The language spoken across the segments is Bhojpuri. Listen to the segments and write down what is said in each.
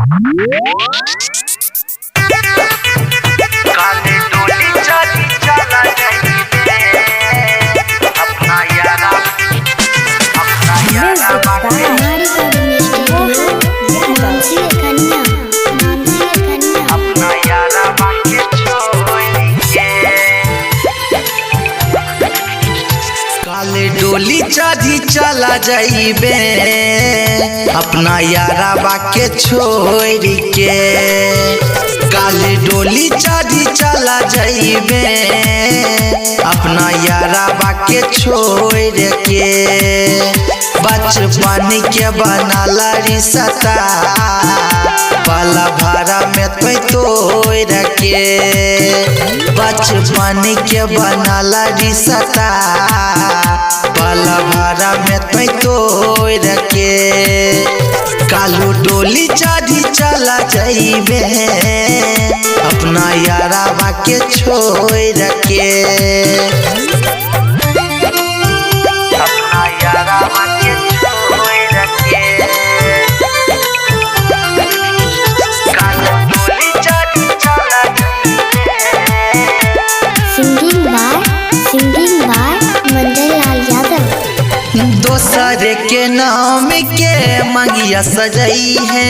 काले डोली चली चला जाइए अपना यारा बाके अपना यारा बाके छोड़िए। काले डोली चढ़ी चला जाइबे अपना यारा बाके छोड़ के। काले डोली चढ़ी चला जाइबे अपना यारा बाके छोड़ के। बचपन के बनाला रिश्ता पाला भाड़ा में तोड़ के। बचपन के बनाला रिश्ता पाला भाड़ा में तोड़ के। कालू डोली चढ़ी चला जाइबे अपना यारा बाके छोड़ के। अपना यारा बाके छोड़ के। कालू डोली चढ़ी चला जाइबे। सिंगिंग बाय मंजर लाल यादव। दोसर के नाम के मंगिया सजाई है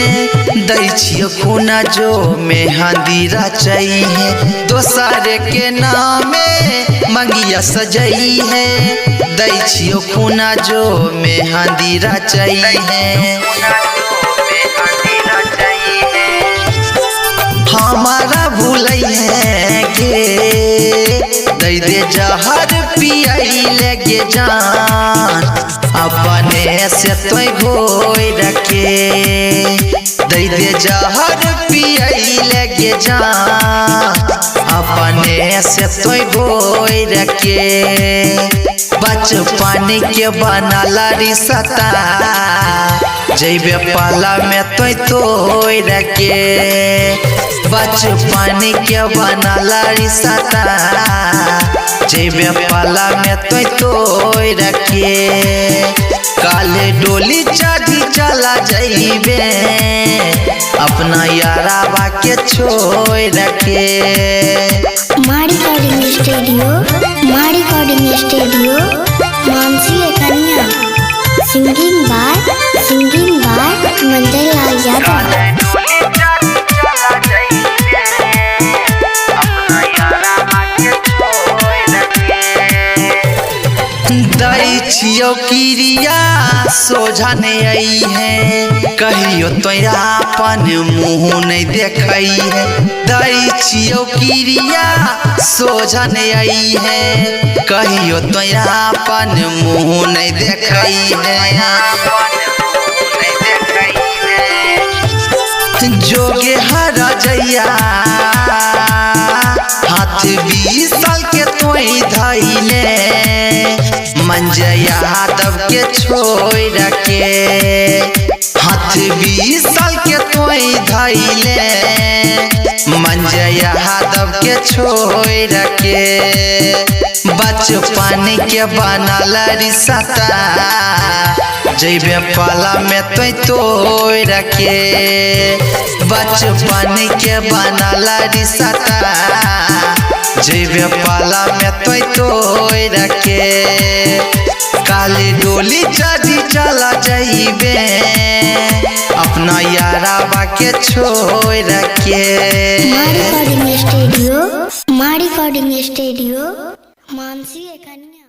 दै छियो खुना जो मेहंदी रचाई है। दोसर के नाम मंगिया सजाई है दै छियो खुना जो मेहंदी रचाई है। हमारा भूलई है के दे दे जहर पियाई लगे जान अपने से तो घोई रखे। दे दे जहर पियाई लगे जान अपने से तो घोई रखे। बचपन के बनाला रिश्ता जैबे पाला में तोड़ के। बचपन के बनाला रिश्ता जैबे पाला में तोड़ के। काले डोली चढ़ी चला जाइबे अपना यारा बाके छोड़ के। मारी रिकॉर्डिंग स्टूडियो मानसी कन्या। सिंगिंग बाय मंजर लाल यादव। दै छियो किरिया सोझा नहीं आई है कहियो तो अपन मुँह नहीं देखई है। दै छियो किरिया सोझा नहीं आई है कहियो तो अपन मुँह नहीं देखई है। जोगे हरा जैया हाथ 20 साल के तोई धैले मंजर यादव के छोड़ के। हाथ 20 साल के तोई धैले मंजर यादव के छोड़ के। बचपन के बनाला रिश्ता जैबे पाला में तोड़ के। बचपन के बनाला रिश्ता जैबे पाला में तोड़ के। काली डोली चढ़ी चला जाइबे अपना यारा बाके छोड़ के। मारी रिकॉर्डिंग स्टूडियो मानसी कन्या।